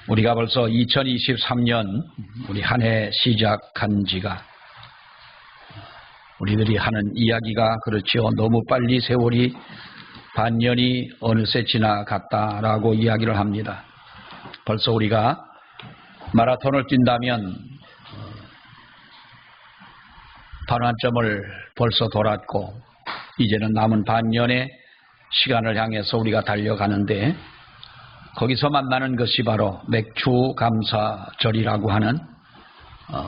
우리가 벌써 2023년 우리 한 해 시작한 지가 우리들이 하는 이야기가 그렇지요. 너무 빨리 세월이 반년이 어느새 지나갔다라고 이야기를 합니다. 벌써 우리가 마라톤을 뛴다면 반환점을 벌써 돌았고 이제는 남은 반년의 시간을 향해서 우리가 달려가는데 거기서 만나는 것이 바로 맥추감사절이라고 하는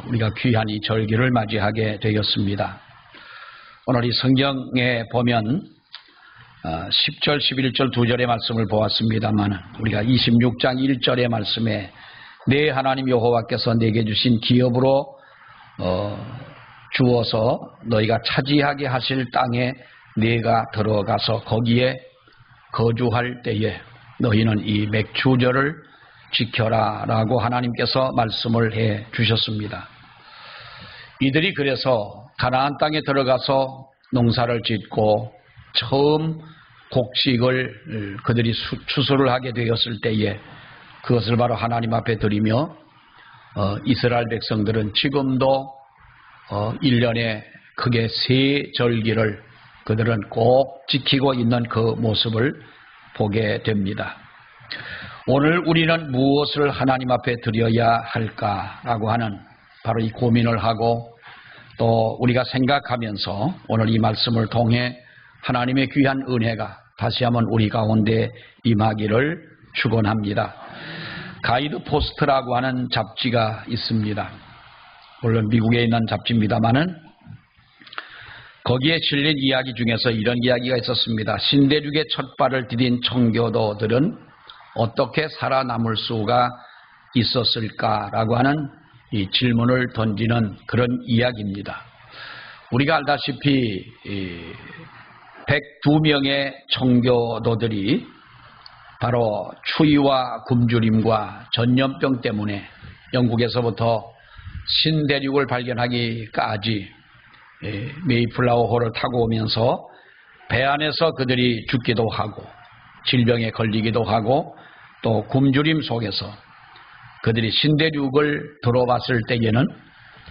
우리가 귀한 이 절기를 맞이하게 되었습니다. 오늘 이 성경에 보면 10절, 11절 두 절의 말씀을 보았습니다만 우리가 26장 1절의 말씀에 내 하나님 여호와께서 내게 주신 기업으로 주어서 너희가 차지하게 하실 땅에 내가 들어가서 거기에 거주할 때에 너희는 이 맥추절을 지켜라 라고 하나님께서 말씀을 해 주셨습니다. 이들이 그래서 가나안 땅에 들어가서 농사를 짓고 처음 곡식을 그들이 추수를 하게 되었을 때에 그것을 바로 하나님 앞에 드리며 이스라엘 백성들은 지금도 1년에 크게 세 절기를 그들은 꼭 지키고 있는 그 모습을 보게 됩니다. 오늘 우리는 무엇을 하나님 앞에 드려야 할까라고 하는 바로 이 고민을 하고 또 우리가 생각하면서 오늘 이 말씀을 통해 하나님의 귀한 은혜가 다시 한번 우리 가운데 임하기를 축원합니다. 가이드 포스트라고 하는 잡지가 있습니다. 물론 미국에 있는 잡지입니다만은 거기에 실린 이야기 중에서 이런 이야기가 있었습니다. 신대륙의 첫 발을 디딘 청교도들은 어떻게 살아남을 수가 있었을까라고 하는 이 질문을 던지는 그런 이야기입니다. 우리가 알다시피 102명의 청교도들이 바로 추위와 굶주림과 전염병 때문에 영국에서부터 신대륙을 발견하기까지 메이플라워호를 타고 오면서 배 안에서 그들이 죽기도 하고 질병에 걸리기도 하고 또 굶주림 속에서 그들이 신대륙을 들어봤을 때에는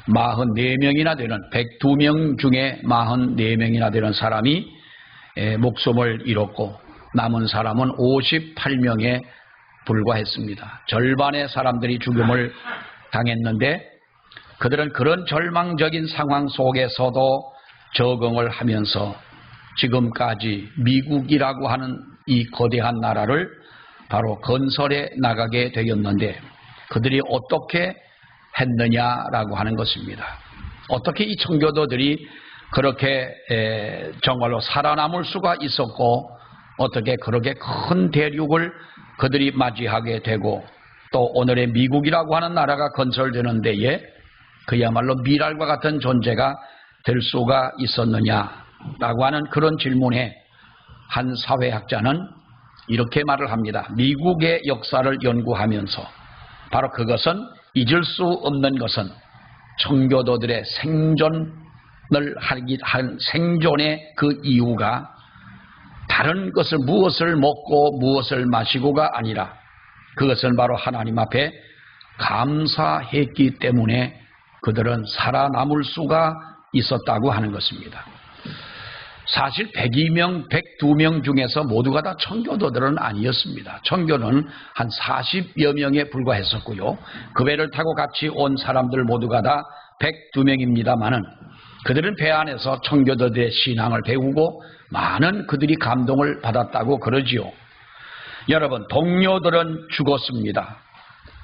44명이나 되는 102명 중에 44명이나 되는 사람이 목숨을 잃었고 남은 사람은 58명에 불과했습니다. 절반의 사람들이 죽음을 당했는데 그들은 그런 절망적인 상황 속에서도 적응을 하면서 지금까지 미국이라고 하는 이 거대한 나라를 바로 건설해 나가게 되었는데 그들이 어떻게 했느냐라고 하는 것입니다. 어떻게 이 청교도들이 그렇게 정말로 살아남을 수가 있었고 어떻게 그렇게 큰 대륙을 그들이 맞이하게 되고 또 오늘의 미국이라고 하는 나라가 건설되는 데에 그야말로 미랄과 같은 존재가 될 수가 있었느냐라고 하는 그런 질문에 한 사회학자는 이렇게 말을 합니다. 미국의 역사를 연구하면서 바로 그것은 잊을 수 없는 것은 청교도들의 생존의 그 이유가 다른 것을 무엇을 먹고 무엇을 마시고가 아니라 그것은 바로 하나님 앞에 감사했기 때문에 그들은 살아남을 수가 있었다고 하는 것입니다. 사실 102명 중에서 모두가 다 청교도들은 아니었습니다. 청교는 한 40여 명에 불과했었고요. 그 배를 타고 같이 온 사람들 모두가 다 102명입니다만은 그들은 배 안에서 청교도들의 신앙을 배우고 많은 그들이 감동을 받았다고 그러지요. 여러분, 동료들은 죽었습니다.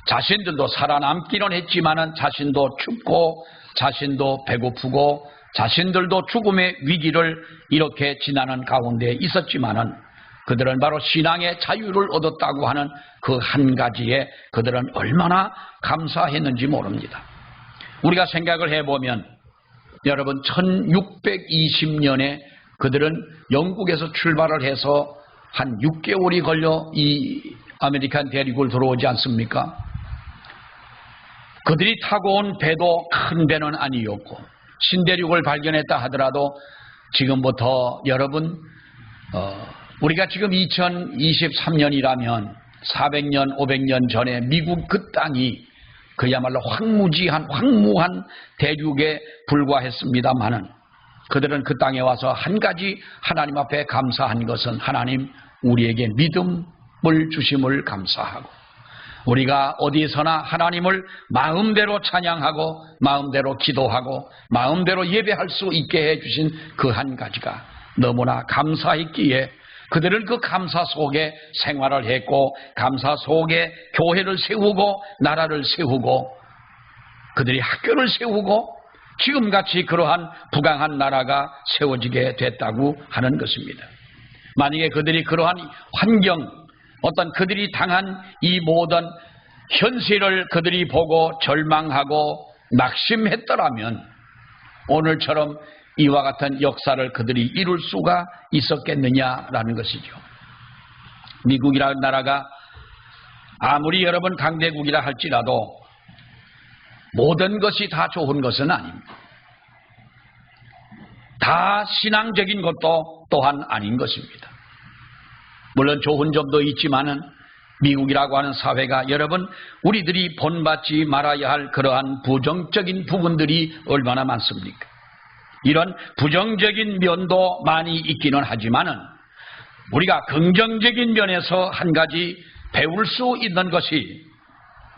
자신들도 살아남기는 했지만은 자신도 춥고 자신도 배고프고 자신들도 죽음의 위기를 이렇게 지나는 가운데 있었지만은 그들은 바로 신앙의 자유를 얻었다고 하는 그 한 가지에 그들은 얼마나 감사했는지 모릅니다. 우리가 생각을 해보면 여러분 1620년에 그들은 영국에서 출발을 해서 한 6개월이 걸려 이 아메리칸 대륙을 들어오지 않습니까? 그들이 타고 온 배도 큰 배는 아니었고 신대륙을 발견했다 하더라도 지금부터 여러분 우리가 지금 2023년이라면 400년, 500년 전에 미국 그 땅이 그야말로 황무한 대륙에 불과했습니다마는 그들은 그 땅에 와서 한 가지 하나님 앞에 감사한 것은 하나님 우리에게 믿음을 주심을 감사하고 우리가 어디서나 하나님을 마음대로 찬양하고 마음대로 기도하고 마음대로 예배할 수 있게 해주신 그 한 가지가 너무나 감사했기에 그들은 그 감사 속에 생활을 했고 감사 속에 교회를 세우고 나라를 세우고 그들이 학교를 세우고 지금같이 그러한 부강한 나라가 세워지게 됐다고 하는 것입니다. 만약에 그들이 그러한 환경, 어떤 그들이 당한 이 모든 현실을 그들이 보고 절망하고 낙심했더라면 오늘처럼 이와 같은 역사를 그들이 이룰 수가 있었겠느냐라는 것이죠. 미국이라는 나라가 아무리 여러분 강대국이라 할지라도 모든 것이 다 좋은 것은 아닙니다. 다 신앙적인 것도 또한 아닌 것입니다. 물론 좋은 점도 있지만은 미국이라고 하는 사회가 여러분 우리들이 본받지 말아야 할 그러한 부정적인 부분들이 얼마나 많습니까? 이런 부정적인 면도 많이 있기는 하지만은 우리가 긍정적인 면에서 한 가지 배울 수 있는 것이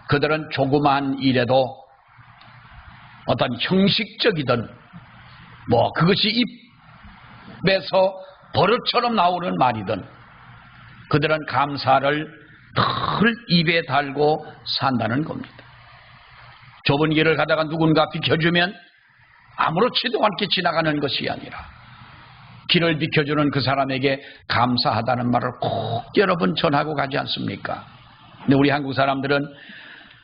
그들은 조그마한 일에도 어떤 형식적이든 그것이 입에서 버릇처럼 나오는 말이든 그들은 감사를 늘 입에 달고 산다는 겁니다. 좁은 길을 가다가 누군가 비켜주면 아무렇지도 않게 지나가는 것이 아니라 길을 비켜주는 그 사람에게 감사하다는 말을 꼭 여러분 전하고 가지 않습니까? 근데 우리 한국 사람들은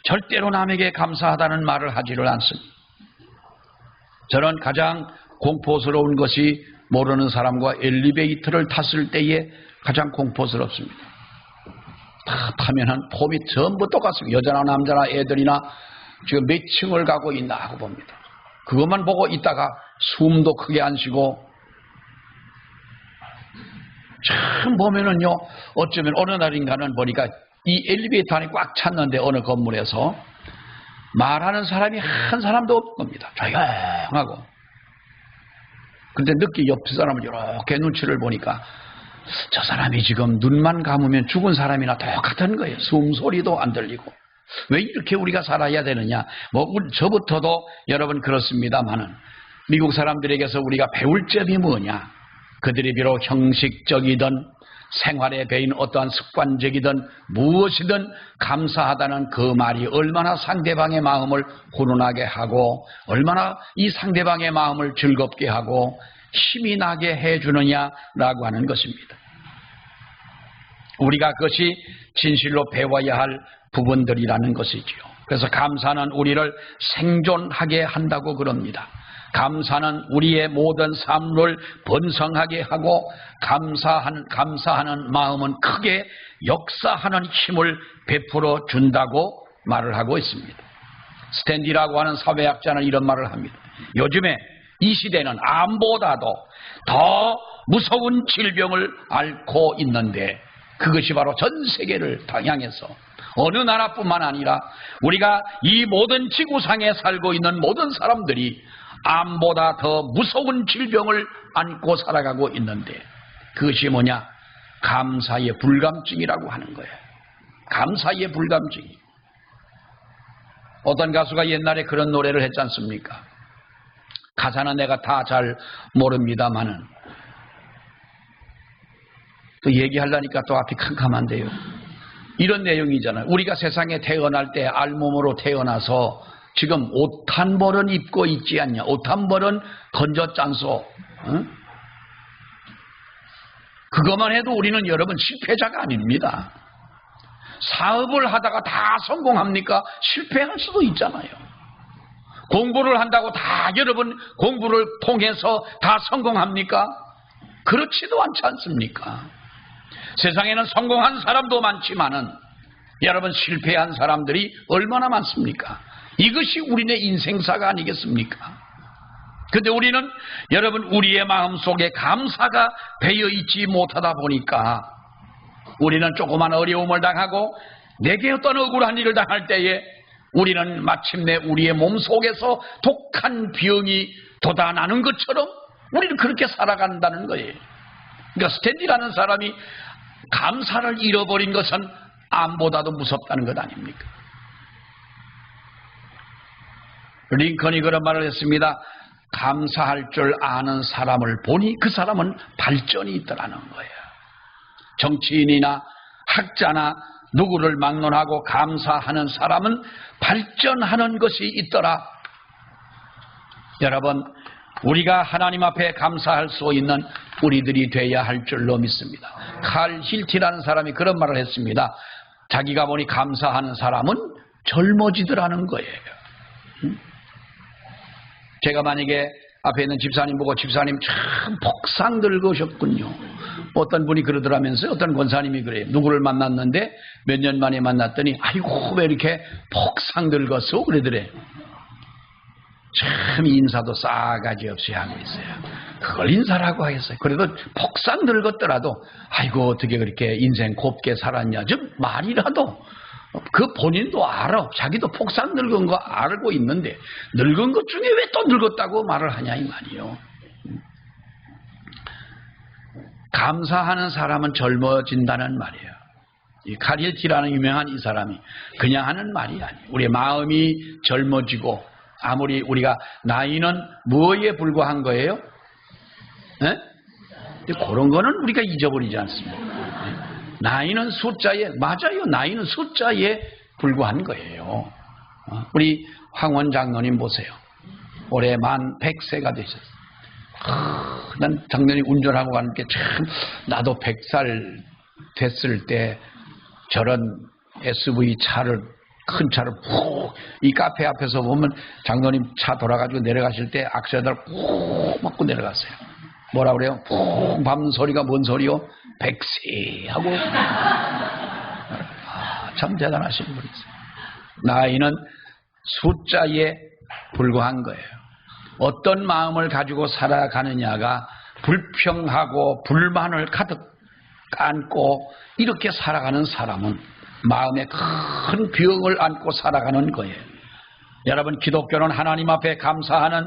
절대로 남에게 감사하다는 말을 하지를 않습니다. 저는 가장 공포스러운 것이 모르는 사람과 엘리베이터를 탔을 때에 가장 공포스럽습니다. 다 타면은 폼이 전부 똑같습니다. 여자나 남자나 애들이나 지금 몇 층을 가고 있나 하고 봅니다. 그것만 보고 있다가 숨도 크게 안 쉬고 참 보면은요 어쩌면 어느 날인가는 보니까 이 엘리베이터 안에 꽉 찼는데 어느 건물에서 말하는 사람이 한 사람도 없는 겁니다. 조용하고. 근데 늦게 옆 사람을 이렇게 눈치를 보니까 저 사람이 지금 눈만 감으면 죽은 사람이나 똑같은 거예요. 숨소리도 안 들리고. 왜 이렇게 우리가 살아야 되느냐? 저부터도 여러분 그렇습니다만은 미국 사람들에게서 우리가 배울 점이 뭐냐? 그들이 비록 형식적이든 생활에 배인 어떠한 습관적이든 무엇이든 감사하다는 그 말이 얼마나 상대방의 마음을 훈훈하게 하고 얼마나 이 상대방의 마음을 즐겁게 하고 힘이 나게 해주느냐라고 하는 것입니다. 우리가 그것이 진실로 배워야 할 부분들이라는 것이지요. 그래서 감사는 우리를 생존하게 한다고 그럽니다. 감사는 우리의 모든 삶을 번성하게 하고 감사하는 마음은 크게 역사하는 힘을 베풀어 준다고 말을 하고 있습니다. 스탠디라고 하는 사회학자는 이런 말을 합니다. 요즘에 이 시대는 암보다도 더 무서운 질병을 앓고 있는데 그것이 바로 전 세계를 향해서 어느 나라뿐만 아니라 우리가 이 모든 지구상에 살고 있는 모든 사람들이 암보다 더 무서운 질병을 안고 살아가고 있는데 그것이 뭐냐? 감사의 불감증이라고 하는 거예요. 감사의 불감증. 어떤 가수가 옛날에 그런 노래를 했지 않습니까? 가사는 내가 다 잘 모릅니다만은 또 얘기하려니까 또 앞이 캄캄한데요. 이런 내용이잖아요. 우리가 세상에 태어날 때 알몸으로 태어나서 지금 옷 한 벌은 입고 있지 않냐? 옷 한 벌은 건졌잖소. 응? 그것만 해도 우리는 여러분 실패자가 아닙니다. 사업을 하다가 다 성공합니까? 실패할 수도 있잖아요. 공부를 한다고 다 여러분 공부를 통해서 다 성공합니까? 그렇지도 않지 않습니까? 세상에는 성공한 사람도 많지만은 여러분 실패한 사람들이 얼마나 많습니까? 이것이 우리네 인생사가 아니겠습니까? 근데 우리는 여러분 우리의 마음속에 감사가 배어 있지 못하다 보니까 우리는 조그만 어려움을 당하고 내게 어떤 억울한 일을 당할 때에 우리는 마침내 우리의 몸 속에서 독한 병이 돋아나는 것처럼 우리는 그렇게 살아간다는 거예요. 그러니까 스탠리라는 사람이 감사를 잃어버린 것은 암보다도 무섭다는 것 아닙니까? 링컨이 그런 말을 했습니다. 감사할 줄 아는 사람을 보니 그 사람은 발전이 있더라는 거예요. 정치인이나 학자나 누구를 막론하고 감사하는 사람은 발전하는 것이 있더라. 여러분, 우리가 하나님 앞에 감사할 수 있는 우리들이 돼야 할 줄로 믿습니다. 칼 힐티라는 사람이 그런 말을 했습니다. 자기가 보니 감사하는 사람은 젊어지더라는 거예요. 제가 만약에 앞에 있는 집사님 보고 집사님 참 폭삭 늙으셨군요. 어떤 분이 그러더라면서요. 어떤 권사님이 그래요. 누구를 만났는데 몇 년 만에 만났더니 아이고 왜 이렇게 폭삭 늙었어? 그러더래요. 참 인사도 싸가지 없이 하고 있어요. 그걸 인사라고 하겠어요. 그래도 폭삭 늙었더라도 아이고 어떻게 그렇게 인생 곱게 살았냐. 좀 말이라도 그 본인도 알아. 자기도 폭삭 늙은 거 알고 있는데 늙은 것 중에 왜 또 늙었다고 말을 하냐 이 말이요. 감사하는 사람은 젊어진다는 말이에요. 이 카릴티라는 유명한 이 사람이 그냥 하는 말이 아니에요. 우리의 마음이 젊어지고 아무리 우리가 나이는 뭐에 불과한 거예요? 네? 그런 거는 우리가 잊어버리지 않습니다. 네? 나이는 숫자에 맞아요. 나이는 숫자에 불과한 거예요. 우리 황원 장로님 보세요. 올해 만 100세가 되셨어요. 난 장로님 운전하고 가는 게 참 나도 100살 됐을 때 저런 SUV 차를 큰 차를 푹 이 카페 앞에서 보면 장로님 차 돌아가지고 내려가실 때 악셀을 푹 맞고 내려갔어요. 뭐라 그래요? 푹 밟는 소리가 뭔 소리요? 100세 하고 참 대단하신 분이세요. 나이는 숫자에 불과한 거예요. 어떤 마음을 가지고 살아가느냐가 불평하고 불만을 가득 안고 이렇게 살아가는 사람은 마음에 큰 병을 안고 살아가는 거예요. 여러분, 기독교는 하나님 앞에 감사하는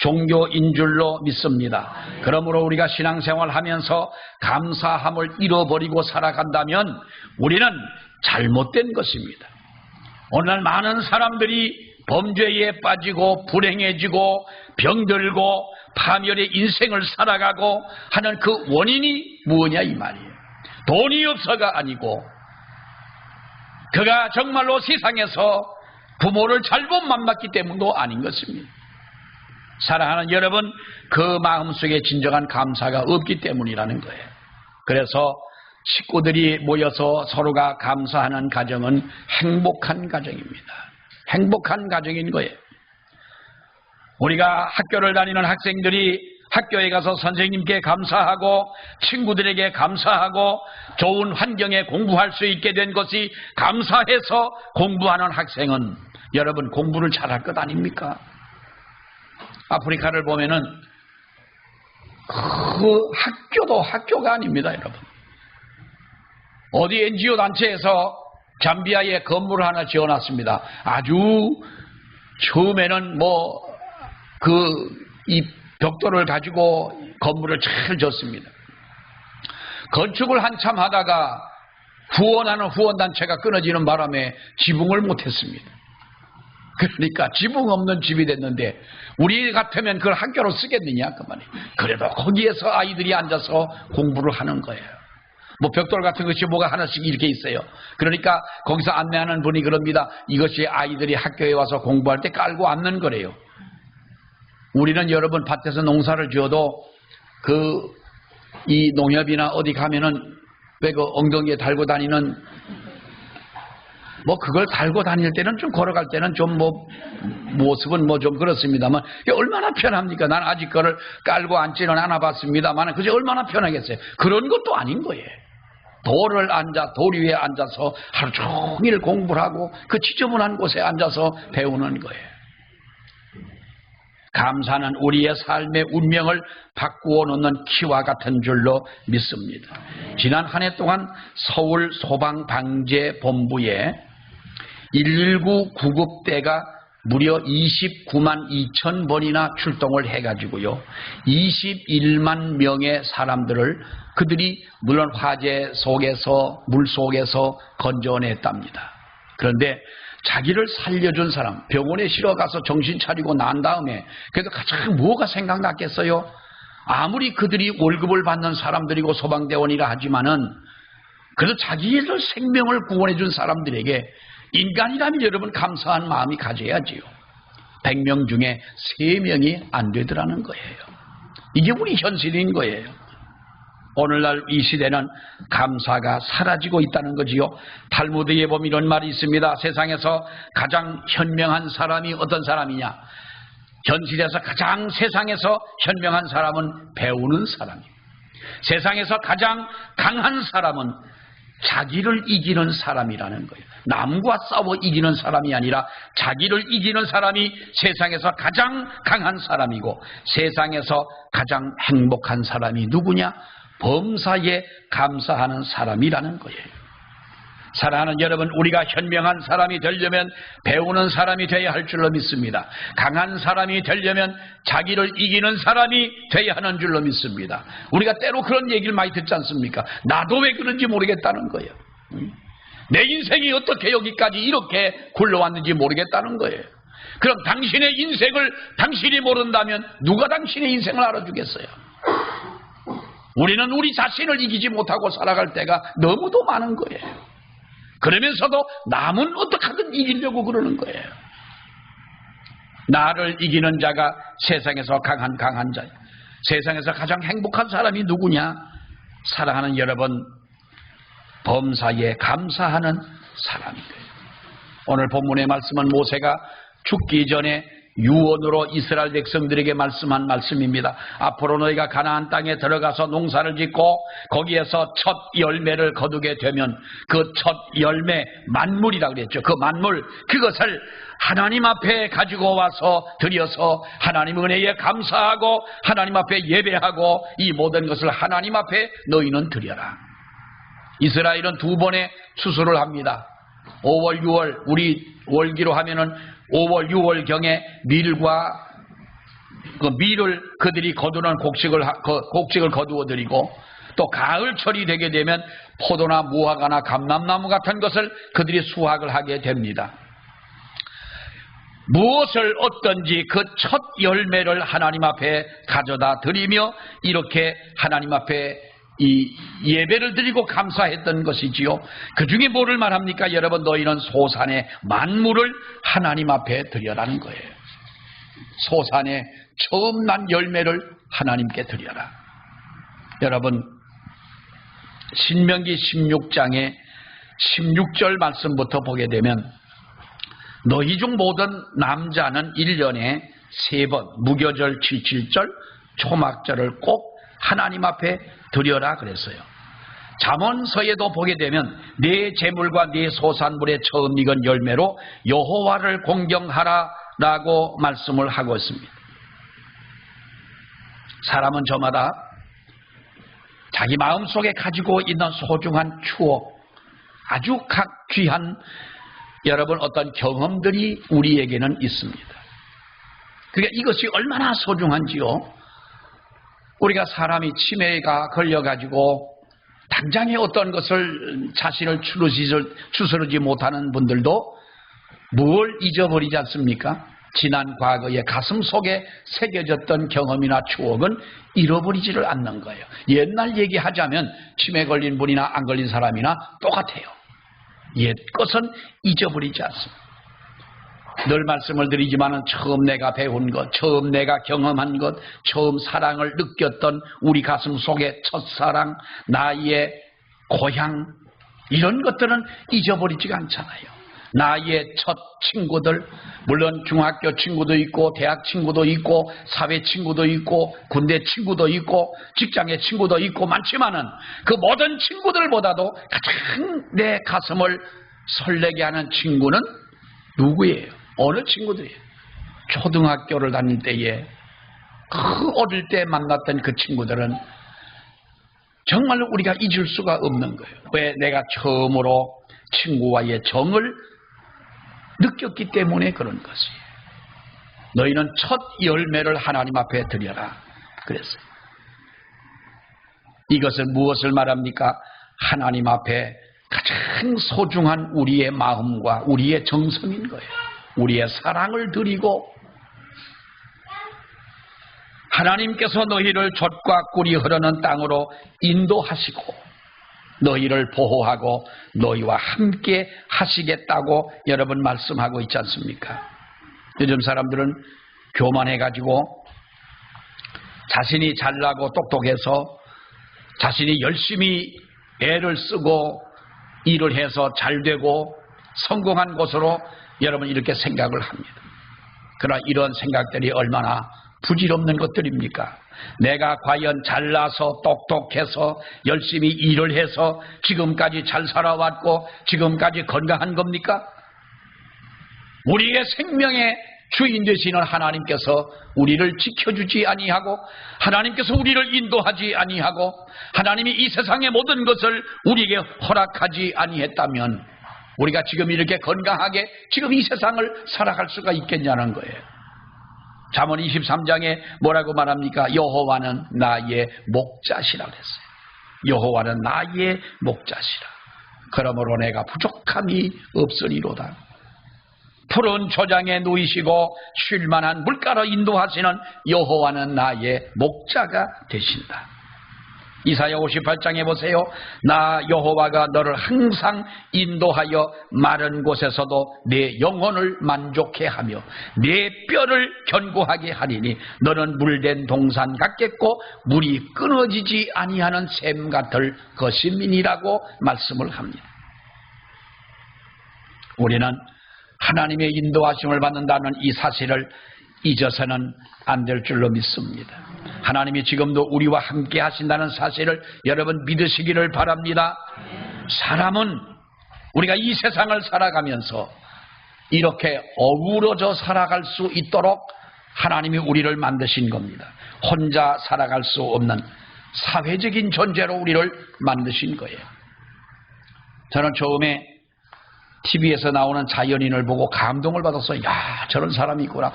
종교인 줄로 믿습니다. 그러므로 우리가 신앙생활 하면서 감사함을 잃어버리고 살아간다면 우리는 잘못된 것입니다. 오늘날 많은 사람들이 범죄에 빠지고 불행해지고 병들고 파멸의 인생을 살아가고 하는 그 원인이 뭐냐 이 말이에요. 돈이 없어가 아니고 그가 정말로 세상에서 부모를 잘못 만났기 때문도 아닌 것입니다. 사랑하는 여러분, 그 마음속에 진정한 감사가 없기 때문이라는 거예요. 그래서 식구들이 모여서 서로가 감사하는 가정은 행복한 가정입니다. 행복한 가정인 거예요. 우리가 학교를 다니는 학생들이 학교에 가서 선생님께 감사하고 친구들에게 감사하고 좋은 환경에 공부할 수 있게 된 것이 감사해서 공부하는 학생은 여러분 공부를 잘할 것 아닙니까? 아프리카를 보면은 그 학교도 학교가 아닙니다, 여러분. 어디 NGO 단체에서 잠비아에 건물을 하나 지어놨습니다. 아주 처음에는 이 벽돌을 가지고 건물을 잘 졌습니다. 건축을 한참 하다가 후원하는 후원단체가 끊어지는 바람에 지붕을 못했습니다. 그러니까 지붕 없는 집이 됐는데 우리 같으면 그걸 학교로 쓰겠느냐 그 말이에요. 그래도 거기에서 아이들이 앉아서 공부를 하는 거예요. 뭐 벽돌 같은 것이 뭐가 하나씩 이렇게 있어요. 그러니까 거기서 안내하는 분이 그럽니다. 이것이 아이들이 학교에 와서 공부할 때 깔고 앉는 거래요. 우리는 여러분 밭에서 농사를 지어도 이 농협이나 어디 가면은 왜 그 엉덩이에 달고 다니는 그걸 달고 다닐 때는 좀 걸어갈 때는 좀 모습은 좀 그렇습니다만 얼마나 편합니까? 난 아직 그걸 깔고 앉지는 않아 봤습니다만 그게 얼마나 편하겠어요? 그런 것도 아닌 거예요. 돌 위에 앉아서 하루 종일 공부를 하고 그 지저분한 곳에 앉아서 배우는 거예요. 감사는 우리의 삶의 운명을 바꾸어 놓는 키와 같은 줄로 믿습니다. 지난 한 해 동안 서울 소방방재본부에 119 구급대가 무려 29만 2천 번이나 출동을 해가지고요, 21만 명의 사람들을 그들이 물론 화재 속에서 물 속에서 건져냈답니다. 그런데 자기를 살려준 사람, 병원에 실어가서 정신 차리고 난 다음에 그래도 가장 뭐가 생각났겠어요? 아무리 그들이 월급을 받는 사람들이고 소방대원이라 하지만은 그래도 자기를 생명을 구원해준 사람들에게 인간이라면 여러분 감사한 마음이 가져야지요. 100명 중에 3명이 안 되더라는 거예요. 이게 우리 현실인 거예요. 오늘날 이 시대는 감사가 사라지고 있다는 거지요. 탈무드에 보면 이런 말이 있습니다. 세상에서 가장 현명한 사람이 어떤 사람이냐? 현실에서 가장 세상에서 현명한 사람은 배우는 사람입니다. 세상에서 가장 강한 사람은 자기를 이기는 사람이라는 거예요. 남과 싸워 이기는 사람이 아니라 자기를 이기는 사람이 세상에서 가장 강한 사람이고, 세상에서 가장 행복한 사람이 누구냐? 범사에 감사하는 사람이라는 거예요. 사랑하는 여러분, 우리가 현명한 사람이 되려면 배우는 사람이 되어야 할 줄로 믿습니다. 강한 사람이 되려면 자기를 이기는 사람이 되어야 하는 줄로 믿습니다. 우리가 때로 그런 얘기를 많이 듣지 않습니까? 나도 왜 그런지 모르겠다는 거예요. 내 인생이 어떻게 여기까지 이렇게 굴러왔는지 모르겠다는 거예요. 그럼 당신의 인생을 당신이 모른다면 누가 당신의 인생을 알아주겠어요? 우리는 우리 자신을 이기지 못하고 살아갈 때가 너무도 많은 거예요. 그러면서도 남은 어떻게든 이기려고 그러는 거예요. 나를 이기는 자가 세상에서 강한 자예요. 세상에서 가장 행복한 사람이 누구냐? 사랑하는 여러분, 범사에 감사하는 사람인 거예요. 오늘 본문의 말씀은 모세가 죽기 전에 유언으로 이스라엘 백성들에게 말씀한 말씀입니다. 앞으로 너희가 가나안 땅에 들어가서 농사를 짓고 거기에서 첫 열매를 거두게 되면 그 첫 열매, 만물이라고 그랬죠. 그 만물, 그것을 하나님 앞에 가지고 와서 드려서 하나님 은혜에 감사하고 하나님 앞에 예배하고 이 모든 것을 하나님 앞에 너희는 드려라. 이스라엘은 2번의 추수를 합니다. 5월, 6월, 우리 월기로 하면은 5월, 6월경에 밀과 그 밀을 그들이 거두는 곡식을 거두어 드리고, 또 가을철이 되게 되면 포도나 무화과나 감람나무 같은 것을 그들이 수확을 하게 됩니다. 무엇을 얻든지 그 첫 열매를 하나님 앞에 가져다 드리며 이렇게 하나님 앞에 이 예배를 드리고 감사했던 것이지요. 그 중에 뭐를 말합니까? 여러분, 너희는 소산의 만물을 하나님 앞에 드려라는 거예요. 소산의 처음 난 열매를 하나님께 드려라. 여러분, 신명기 16장의 16절 말씀부터 보게 되면 너희 중 모든 남자는 1년에 3번 무교절 77절 초막절을 꼭 하나님 앞에 드려라 그랬어요. 잠언서에도 보게 되면 네 재물과 네 소산물의 처음 익은 열매로 여호와를 공경하라라고 말씀을 하고 있습니다. 사람은 저마다 자기 마음속에 가지고 있는 소중한 추억, 아주 귀한 여러분 어떤 경험들이 우리에게는 있습니다. 그러니까 이것이 얼마나 소중한지요. 우리가 사람이 치매가 걸려가지고 당장에 어떤 것을 자신을 추스르지 못하는 분들도 뭘 잊어버리지 않습니까? 지난 과거의 가슴 속에 새겨졌던 경험이나 추억은 잃어버리지를 않는 거예요. 옛날 얘기하자면 치매 걸린 분이나 안 걸린 사람이나 똑같아요. 옛 것은 잊어버리지 않습니다. 늘 말씀을 드리지만은 처음 내가 배운 것, 처음 내가 경험한 것, 처음 사랑을 느꼈던 우리 가슴 속의 첫사랑, 나의 고향, 이런 것들은 잊어버리지가 않잖아요. 나의 첫 친구들, 물론 중학교 친구도 있고 대학 친구도 있고 사회 친구도 있고 군대 친구도 있고 직장의 친구도 있고 많지만은 그 모든 친구들보다도 가장 내 가슴을 설레게 하는 친구는 누구예요? 어느 친구들이에요? 초등학교를 다닐 때에 그 어릴 때 만났던 그 친구들은 정말로 우리가 잊을 수가 없는 거예요. 왜? 내가 처음으로 친구와의 정을 느꼈기 때문에 그런 것이에요. 너희는 첫 열매를 하나님 앞에 드려라 그랬어요. 이것은 무엇을 말합니까? 하나님 앞에 가장 소중한 우리의 마음과 우리의 정성인 거예요. 우리의 사랑을 드리고 하나님께서 너희를 젖과 꿀이 흐르는 땅으로 인도하시고 너희를 보호하고 너희와 함께 하시겠다고 여러분 말씀하고 있지 않습니까? 요즘 사람들은 교만해가지고 자신이 잘나고 똑똑해서 자신이 열심히 애를 쓰고 일을 해서 잘되고 성공한 것으로 여러분 이렇게 생각을 합니다. 그러나 이런 생각들이 얼마나 부질없는 것들입니까? 내가 과연 잘나서 똑똑해서 열심히 일을 해서 지금까지 잘 살아왔고 지금까지 건강한 겁니까? 우리의 생명의 주인 되시는 하나님께서 우리를 지켜주지 아니하고 하나님께서 우리를 인도하지 아니하고 하나님이 이 세상의 모든 것을 우리에게 허락하지 아니했다면 우리가 지금 이렇게 건강하게 지금 이 세상을 살아갈 수가 있겠냐는 거예요. 잠언 23장에 뭐라고 말합니까? 여호와는 나의 목자시라 그랬어요. 여호와는 나의 목자시라. 그러므로 내가 부족함이 없으리로다. 푸른 초장에 누이시고 쉴만한 물가로 인도하시는 여호와는 나의 목자가 되신다. 이사야 58장에 보세요. 나 여호와가 너를 항상 인도하여 마른 곳에서도 내 영혼을 만족해 하며 내 뼈를 견고하게 하리니 너는 물된 동산 같겠고 물이 끊어지지 아니하는 샘 같을 것임이니라고 말씀을 합니다. 우리는 하나님의 인도하심을 받는다는 이 사실을 잊어서는 안 될 줄로 믿습니다. 하나님이 지금도 우리와 함께 하신다는 사실을 여러분 믿으시기를 바랍니다. 사람은 우리가 이 세상을 살아가면서 이렇게 어우러져 살아갈 수 있도록 하나님이 우리를 만드신 겁니다. 혼자 살아갈 수 없는 사회적인 존재로 우리를 만드신 거예요. 저는 처음에 TV에서 나오는 자연인을 보고 감동을 받았어요. 야, 저런 사람이 있구나.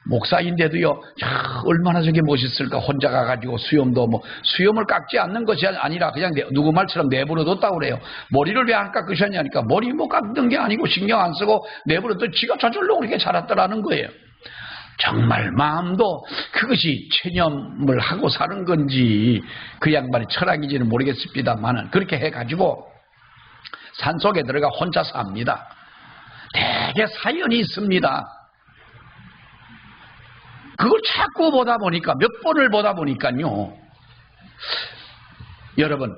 목사인데도요, 야, 얼마나 저게 멋있을까. 혼자 가가지고 수염도 수염을 깎지 않는 것이 아니라 그냥 누구 말처럼 내버려뒀다고 그래요. 머리를 왜 안 깎으셨냐니까. 머리 깎는 게 아니고 신경 안 쓰고 내버려뒀 지가 저절로 그렇게 자랐더라는 거예요. 정말 마음도 그것이 체념을 하고 사는 건지 그 양반의 철학인지는 모르겠습니다만은 그렇게 해가지고 산속에 들어가 혼자 삽니다. 되게 사연이 있습니다. 그걸 자꾸 보다 보니까 몇 번을 보다 보니까요. 여러분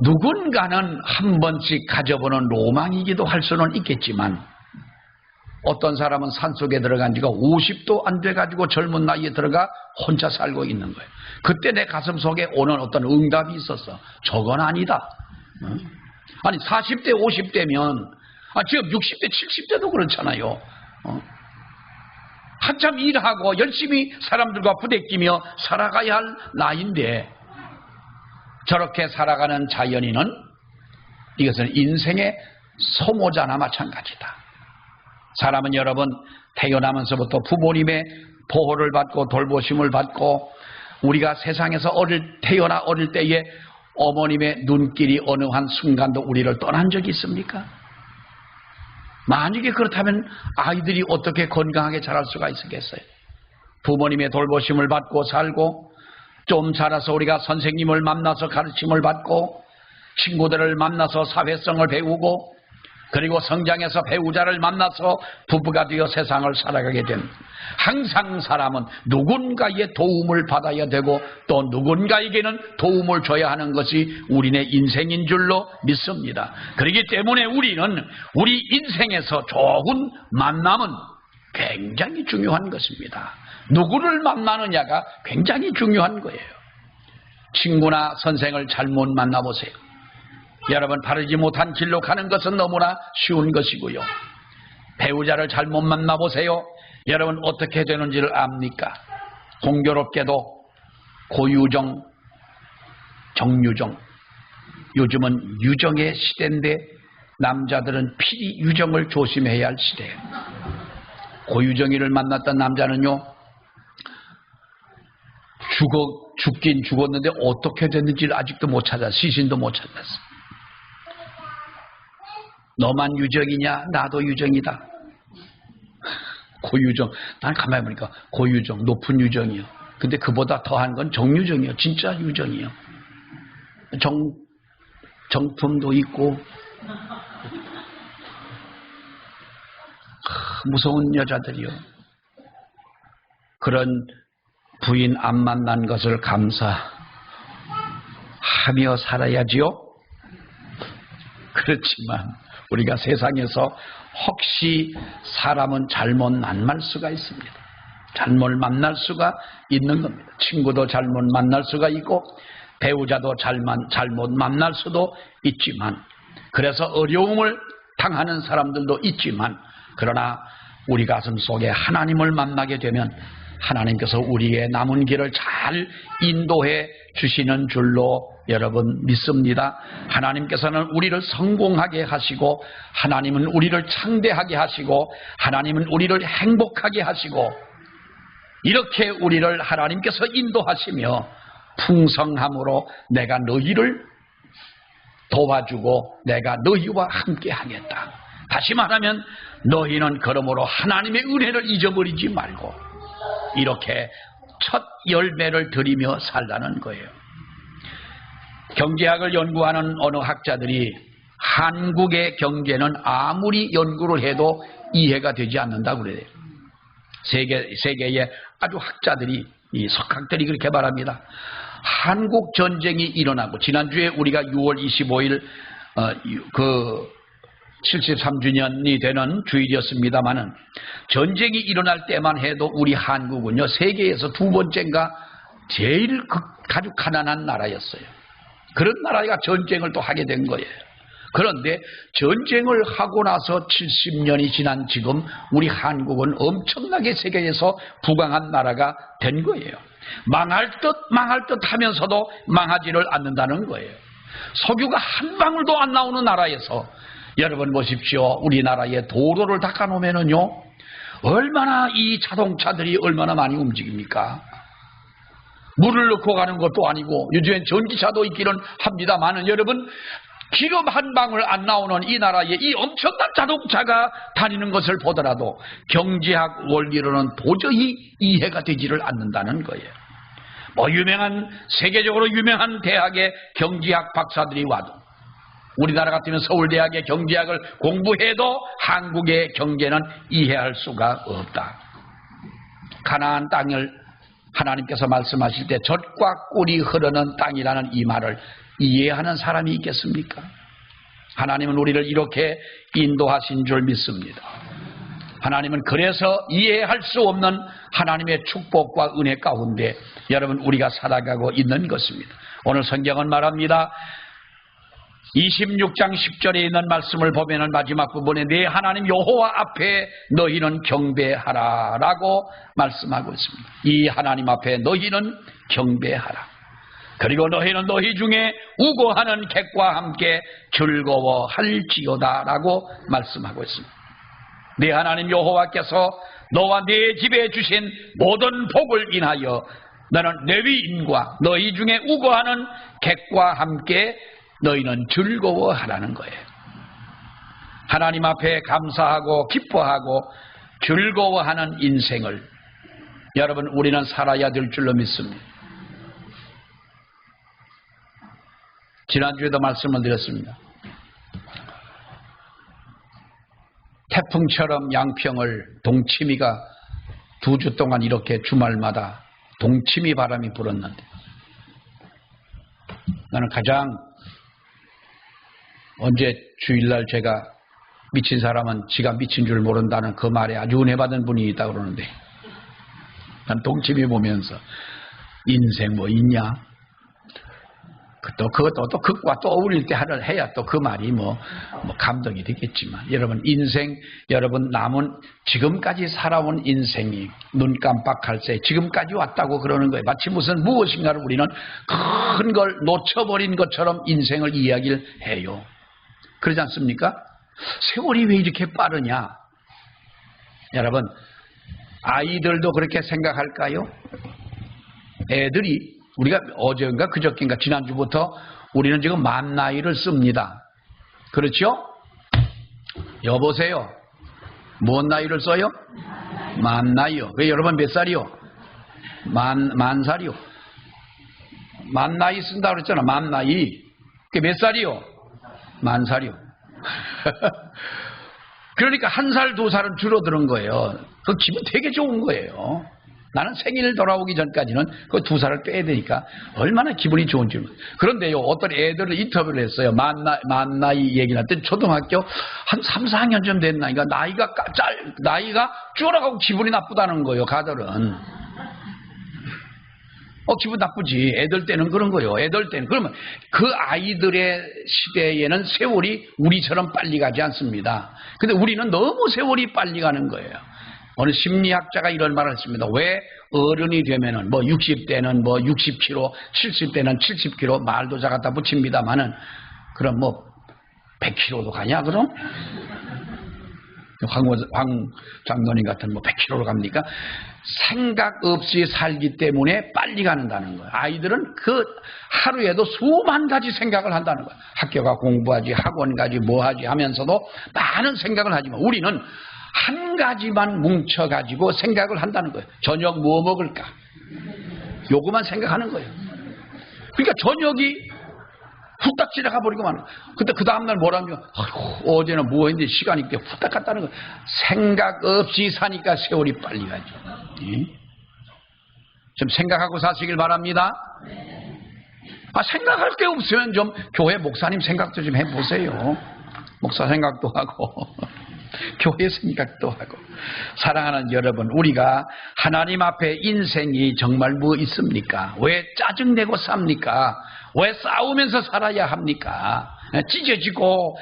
누군가는 한 번씩 가져보는 로망이기도 할 수는 있겠지만 어떤 사람은 산속에 들어간 지가 50도 안 돼가지고 젊은 나이에 들어가 혼자 살고 있는 거예요. 그때 내 가슴 속에 오는 어떤 응답이 있었어. 저건 아니다. 아니 40대 50대면 지금 60대 70대도 그렇잖아요. 한참 일하고 열심히 사람들과 부대끼며 살아가야 할 나이인데 저렇게 살아가는 자연인은 이것은 인생의 소모자나 마찬가지다. 사람은 여러분 태어나면서부터 부모님의 보호를 받고 돌보심을 받고 우리가 세상에서 태어나 어릴 때에 어머님의 눈길이 어느 한 순간도 우리를 떠난 적이 있습니까? 만약에 그렇다면 아이들이 어떻게 건강하게 자랄 수가 있겠어요? 부모님의 돌보심을 받고 살고 좀 자라서 우리가 선생님을 만나서 가르침을 받고 친구들을 만나서 사회성을 배우고 그리고 성장해서 배우자를 만나서 부부가 되어 세상을 살아가게 됩니다. 항상 사람은 누군가의 도움을 받아야 되고 또 누군가에게는 도움을 줘야 하는 것이 우리네 인생인 줄로 믿습니다. 그렇기 때문에 우리는 우리 인생에서 좋은 만남은 굉장히 중요한 것입니다. 누구를 만나느냐가 굉장히 중요한 거예요. 친구나 선생을 잘못 만나보세요. 여러분 바르지 못한 길로 가는 것은 너무나 쉬운 것이고요. 배우자를 잘못 만나보세요. 여러분 어떻게 되는지를 압니까? 공교롭게도 고유정 정유정. 요즘은 유정의 시대인데 남자들은 필히 유정을 조심해야 할 시대예요. 고유정이를 만났던 남자는요, 죽긴 죽었는데 어떻게 됐는지를 아직도 못 찾아, 시신도 못 찾았어. 너만 유정이냐? 나도 유정이다. 고유정. 난 가만히 보니까 고유정, 높은 유정이요. 근데 그보다 더한 건 정유정이요. 진짜 유정이요. 정품도 있고, 무서운 여자들이요. 그런 부인 안 만난 것을 감사하며 살아야지요. 그렇지만 우리가 세상에서 혹시 사람은 잘못 만날 수가 있습니다. 잘못 만날 수가 있는 겁니다. 친구도 잘못 만날 수가 있고 배우자도 잘못 만날 수도 있지만, 그래서 어려움을 당하는 사람들도 있지만, 그러나 우리 가슴 속에 하나님을 만나게 되면 하나님께서 우리의 남은 길을 잘 인도해 주시는 줄로 여러분 믿습니다. 하나님께서는 우리를 성공하게 하시고, 하나님은 우리를 창대하게 하시고, 하나님은 우리를 행복하게 하시고, 이렇게 우리를 하나님께서 인도하시며 풍성함으로 내가 너희를 도와주고 내가 너희와 함께 하겠다. 다시 말하면 너희는 그러므로 하나님의 은혜를 잊어버리지 말고 이렇게 첫 열매를 드리며 살라는 거예요. 경제학을 연구하는 어느 학자들이 한국의 경제는 아무리 연구를 해도 이해가 되지 않는다고 그래요. 세계의 아주 학자들이, 이 석학들이 그렇게 말합니다. 한국 전쟁이 일어나고, 지난주에 우리가 6월 25일 73주년이 되는 주일이었습니다마는, 전쟁이 일어날 때만 해도 우리 한국은요, 세계에서 두 번째인가 제일 아주 가난한 나라였어요. 그런 나라가 전쟁을 또 하게 된 거예요. 그런데 전쟁을 하고 나서 70년이 지난 지금 우리 한국은 엄청나게 세계에서 부강한 나라가 된 거예요. 망할 듯 하면서도 망하지를 않는다는 거예요. 석유가 한 방울도 안 나오는 나라에서, 여러분 보십시오. 우리나라의 도로를 닦아놓으면은요, 얼마나 이 자동차들이 얼마나 많이 움직입니까? 물을 넣고 가는 것도 아니고, 요즘엔 전기차도 있기는 합니다만은, 여러분, 기름 한 방울 안 나오는 이 나라에 이 엄청난 자동차가 다니는 것을 보더라도 경제학 원리로는 도저히 이해가 되지를 않는다는 거예요. 세계적으로 유명한 대학의 경제학 박사들이 와도, 우리나라 같으면 서울대학의 경제학을 공부해도 한국의 경제는 이해할 수가 없다. 가나안 땅을 하나님께서 말씀하실 때 젖과 꿀이 흐르는 땅이라는 이 말을 이해하는 사람이 있겠습니까? 하나님은 우리를 이렇게 인도하신 줄 믿습니다. 하나님은 그래서 이해할 수 없는 하나님의 축복과 은혜 가운데 여러분 우리가 살아가고 있는 것입니다. 오늘 성경은 말합니다. 26장 10절에 있는 말씀을 보면 마지막 부분에 네 하나님 여호와 앞에 너희는 경배하라 라고 말씀하고 있습니다. 이 하나님 앞에 너희는 경배하라. 그리고 너희는 너희 중에 우고하는 객과 함께 즐거워할지어다 라고 말씀하고 있습니다. 네 하나님 여호와께서 너와 네 집에 주신 모든 복을 인하여 너는 레위인과 너희 중에 우고하는 객과 함께 너희는 즐거워하라는 거예요. 하나님 앞에 감사하고 기뻐하고 즐거워하는 인생을 여러분 우리는 살아야 될 줄로 믿습니다. 지난주에도 말씀을 드렸습니다. 태풍처럼 양평을 동치미가 2주 동안 이렇게 주말마다 동치미 바람이 불었는데, 나는 가장 언제 주일날 제가 미친 사람은 지가 미친 줄 모른다는 그 말에 아주 은혜받은 분이 있다고 그러는데, 난 동치미 보면서 인생 뭐 있냐? 그 또 그것도 또 극과 또 어울릴 때 해야 또 그 말이 뭐 감동이 되겠지만, 여러분 인생, 여러분 남은 지금까지 살아온 인생이 눈 깜빡할 새 지금까지 왔다고 그러는 거예요. 마치 무슨 무엇인가를 우리는 큰 걸 놓쳐버린 것처럼 인생을 이야기를 해요. 그러지 않습니까? 세월이 왜 이렇게 빠르냐? 여러분, 아이들도 그렇게 생각할까요? 애들이, 우리가 어제인가 그저께인가 지난주부터 우리는 지금 만 나이를 씁니다. 그렇죠? 여보세요. 뭔 나이를 써요? 만 나이요. 왜 여러분 몇 살이요? 만 살이요. 만 나이 쓴다 그랬잖아. 만 나이. 그게 몇 살이요? 만 살이요. 그러니까 한 살, 두 살은 줄어드는 거예요. 그 기분 되게 좋은 거예요. 나는 생일 돌아오기 전까지는 그 두 살을 빼야 되니까 얼마나 기분이 좋은지. 그런데요, 어떤 애들을 인터뷰를 했어요. 만 나이 얘기를 할 때 초등학교 한 3, 4학년쯤 된 나이가 줄어가고 기분이 나쁘다는 거예요, 가들은. 기분 나쁘지. 애들 때는 그런 거예요. 애들 때는. 그러면 그 아이들의 시대에는 세월이 우리처럼 빨리 가지 않습니다. 근데 우리는 너무 세월이 빨리 가는 거예요. 어느 심리학자가 이런 말을 했습니다. 왜 어른이 되면은 60대는 60kg, 70대는 70kg, 말도 작았다 붙입니다만은, 그럼 100kg도 가냐, 그럼? 황 장로님 같은 100kg로 갑니까? 생각 없이 살기 때문에 빨리 가는다는 거예요. 아이들은 그 하루에도 수만 가지 생각을 한다는 거예요. 학교 가 공부하지, 학원 가지, 뭐 하지 하면서도 많은 생각을 하지만 우리는 한 가지만 뭉쳐가지고 생각을 한다는 거예요. 저녁 뭐 먹을까? 요거만 생각하는 거예요. 그러니까 저녁이 후딱 지나가 버리고 마는 거예요. 근데 그 다음날 뭐라면, 어제는 뭐 했는데 시간이 이렇게 후딱 갔다는 거예요. 생각 없이 사니까 세월이 빨리 가죠. 좀 생각하고 사시길 바랍니다. 생각할 게 없으면 좀 교회 목사님 생각도 좀 해보세요. 목사 생각도 하고 교회 생각도 하고. 사랑하는 여러분, 우리가 하나님 앞에 인생이 정말 뭐 있습니까? 왜 짜증내고 삽니까? 왜 싸우면서 살아야 합니까? 찢어지고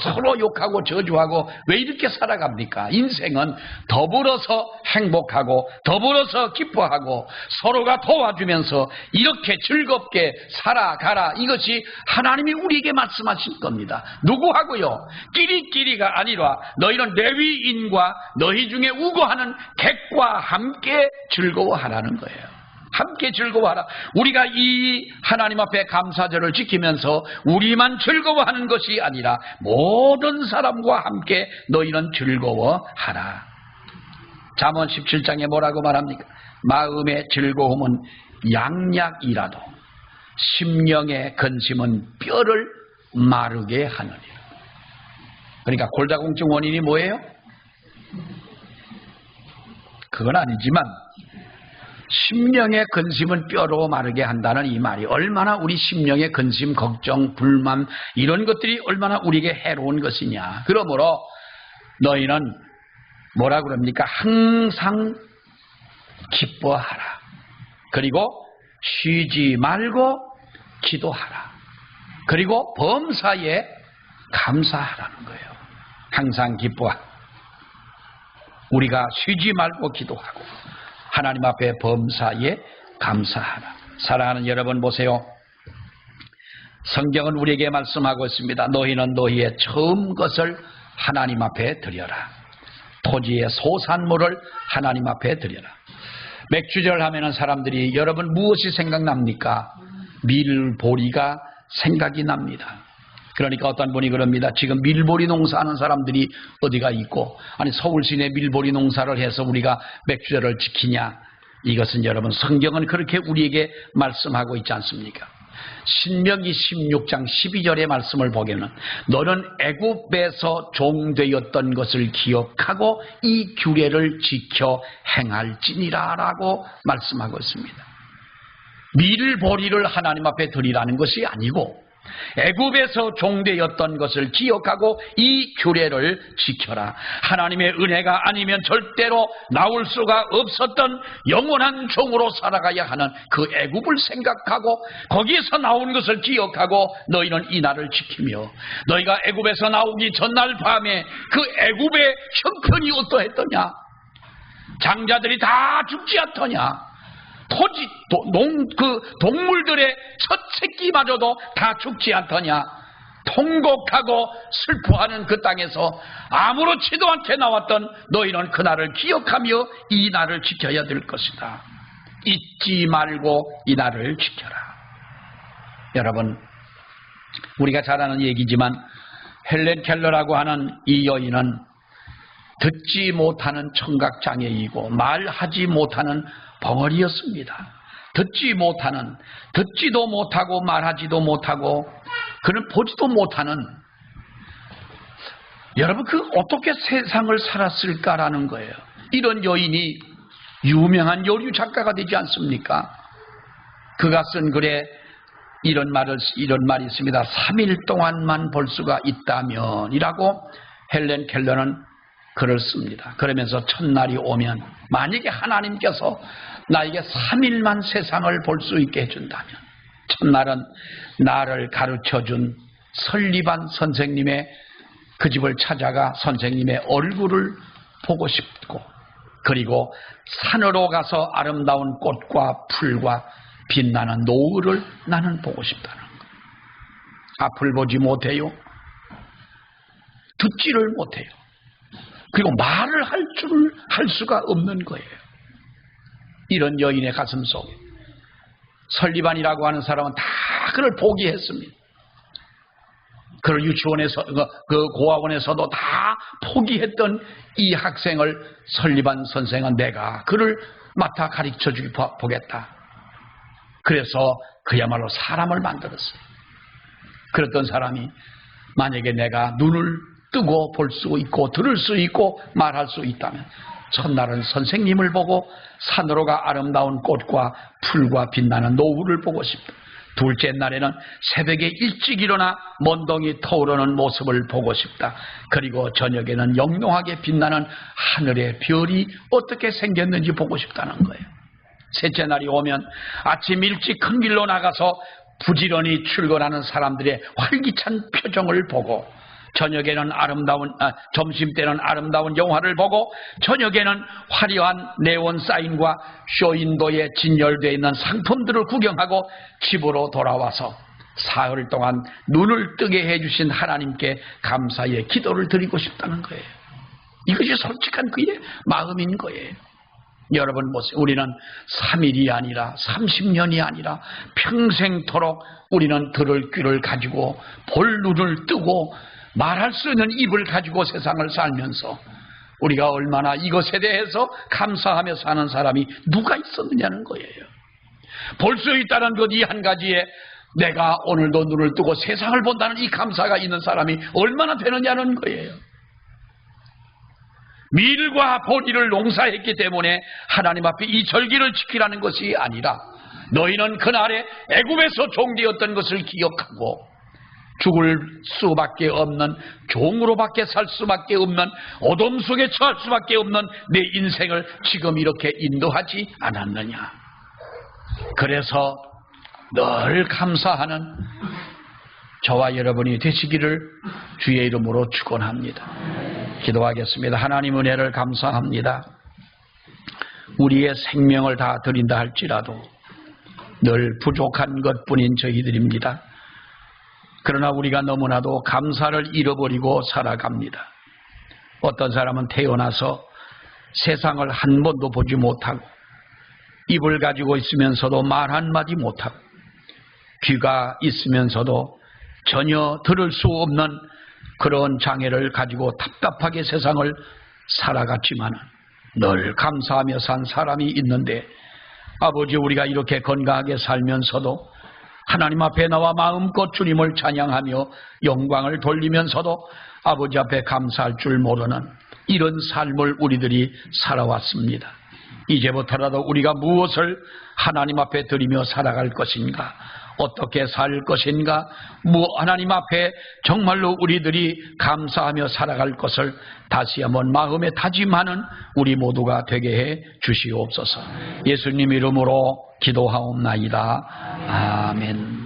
서로 욕하고 저주하고 왜 이렇게 살아갑니까? 인생은 더불어서 행복하고 더불어서 기뻐하고 서로가 도와주면서 이렇게 즐겁게 살아가라. 이것이 하나님이 우리에게 말씀하신 겁니다. 누구하고요? 끼리끼리가 아니라 너희는 레위인과 너희 중에 우거하는 객과 함께 즐거워하라는 거예요. 함께 즐거워하라. 우리가 이 하나님 앞에 감사절을 지키면서 우리만 즐거워하는 것이 아니라 모든 사람과 함께 너희는 즐거워하라. 잠언 17장에 뭐라고 말합니까? 마음의 즐거움은 양약이라도 심령의 근심은 뼈를 마르게 하느니라. 그러니까 골다공증 원인이 뭐예요? 그건 아니지만 심령의 근심은 뼈로 마르게 한다는 이 말이 얼마나 우리 심령의 근심, 걱정, 불만 이런 것들이 얼마나 우리에게 해로운 것이냐. 그러므로 너희는 뭐라 그럽니까? 항상 기뻐하라. 그리고 쉬지 말고 기도하라. 그리고 범사에 감사하라는 거예요. 항상 기뻐하라. 우리가 쉬지 말고 기도하고 하나님 앞에 범사에 감사하라. 사랑하는 여러분 보세요. 성경은 우리에게 말씀하고 있습니다. 너희는 너희의 처음 것을 하나님 앞에 드려라. 토지의 소산물을 하나님 앞에 드려라. 맥주절 하면은 사람들이 여러분 무엇이 생각납니까? 밀보리가 생각이 납니다. 그러니까 어떤 분이 그럽니다. 지금 밀보리 농사하는 사람들이 어디가 있고, 아니 서울 시내 밀보리 농사를 해서 우리가 맥주절을 지키냐? 이것은 여러분 성경은 그렇게 우리에게 말씀하고 있지 않습니까? 신명기 16장 12절의 말씀을 보게는 너는 애굽에서 종되었던 것을 기억하고 이 규례를 지켜 행할지니라 라고 말씀하고 있습니다. 밀보리를 하나님 앞에 드리라는 것이 아니고 애굽에서 종되었던 것을 기억하고 이 규례를 지켜라. 하나님의 은혜가 아니면 절대로 나올 수가 없었던 영원한 종으로 살아가야 하는 그 애굽을 생각하고 거기에서 나온 것을 기억하고 너희는 이 날을 지키며, 너희가 애굽에서 나오기 전날 밤에 그 애굽의 형편이 어떠했더냐? 장자들이 다 죽지 않더냐? 토지, 동물들의 첫 새끼마저도 다 죽지 않더냐? 통곡하고 슬퍼하는 그 땅에서 아무렇지도 않게 나왔던 너희는 그날을 기억하며 이 날을 지켜야 될 것이다. 잊지 말고 이 날을 지켜라. 여러분, 우리가 잘 아는 얘기지만 헬렌 켈러라고 하는 이 여인은 듣지 못하는 청각장애이고 말하지 못하는 벙어리였습니다. 듣지도 못하고 말하지도 못하고 그는 보지도 못하는, 여러분 그 어떻게 세상을 살았을까라는 거예요. 이런 여인이 유명한 요리 작가가 되지 않습니까? 그가 쓴 글에 이런 말이 있습니다. 3일 동안만 볼 수가 있다면 이라고 헬렌 켈러는 글을 씁니다. 그러면서 첫날이 오면 만약에 하나님께서 나에게 3일만 세상을 볼 수 있게 해준다면, 첫날은 나를 가르쳐준 설리반 선생님의 그 집을 찾아가 선생님의 얼굴을 보고 싶고, 그리고 산으로 가서 아름다운 꽃과 풀과 빛나는 노을을 나는 보고 싶다는 거예요. 앞을 보지 못해요. 듣지를 못해요. 그리고 말을 할 수가 없는 거예요. 이런 여인의 가슴 속에 설리반이라고 하는 사람은 다 그를 포기했습니다. 그를 유치원에서, 그 고아원에서도 다 포기했던 이 학생을 설리반 선생은 내가 그를 맡아 가르쳐 주기 보겠다. 그래서 그야말로 사람을 만들었어요. 그랬던 사람이 만약에 내가 눈을 뜨고 볼 수 있고 들을 수 있고 말할 수 있다면, 첫날은 선생님을 보고 산으로 가 아름다운 꽃과 풀과 빛나는 노을을 보고 싶다. 둘째 날에는 새벽에 일찍 일어나 먼동이 터오르는 모습을 보고 싶다. 그리고 저녁에는 영롱하게 빛나는 하늘의 별이 어떻게 생겼는지 보고 싶다는 거예요. 셋째 날이 오면 아침 일찍 큰 길로 나가서 부지런히 출근하는 사람들의 활기찬 표정을 보고, 저녁에는 점심 때는 아름다운 영화를 보고, 저녁에는 화려한 네온 사인과 쇼윈도에 진열되어 있는 상품들을 구경하고 집으로 돌아와서 사흘 동안 눈을 뜨게 해주신 하나님께 감사의 기도를 드리고 싶다는 거예요. 이것이 솔직한 그의 마음인 거예요. 여러분 보세요. 우리는 3일이 아니라 30년이 아니라 평생토록 우리는 들을 귀를 가지고 볼 눈을 뜨고 말할 수 있는 입을 가지고 세상을 살면서 우리가 얼마나 이것에 대해서 감사하며 사는 사람이 누가 있었느냐는 거예요. 볼 수 있다는 것 이 한 가지에 내가 오늘도 눈을 뜨고 세상을 본다는 이 감사가 있는 사람이 얼마나 되느냐는 거예요. 밀과 보리를 농사했기 때문에 하나님 앞에 이 절기를 지키라는 것이 아니라, 너희는 그날에 애굽에서 종되었던 것을 기억하고 죽을 수밖에 없는, 종으로밖에 살 수밖에 없는, 어둠 속에 처할 수밖에 없는 내 인생을 지금 이렇게 인도하지 않았느냐. 그래서 늘 감사하는 저와 여러분이 되시기를 주의 이름으로 축원합니다. 기도하겠습니다. 하나님 은혜를 감사합니다. 우리의 생명을 다 드린다 할지라도 늘 부족한 것뿐인 저희들입니다. 그러나 우리가 너무나도 감사를 잃어버리고 살아갑니다. 어떤 사람은 태어나서 세상을 한 번도 보지 못하고, 입을 가지고 있으면서도 말 한마디 못하고, 귀가 있으면서도 전혀 들을 수 없는 그런 장애를 가지고 답답하게 세상을 살아갔지만 늘 감사하며 산 사람이 있는데, 아버지, 우리가 이렇게 건강하게 살면서도 하나님 앞에 나와 마음껏 주님을 찬양하며 영광을 돌리면서도 아버지 앞에 감사할 줄 모르는 이런 삶을 우리들이 살아왔습니다. 이제부터라도 우리가 무엇을 하나님 앞에 드리며 살아갈 것인가, 어떻게 살 것인가, 하나님 앞에 정말로 우리들이 감사하며 살아갈 것을 다시 한번 마음에 다짐하는 우리 모두가 되게 해 주시옵소서. 예수님 이름으로 기도하옵나이다. 아멘.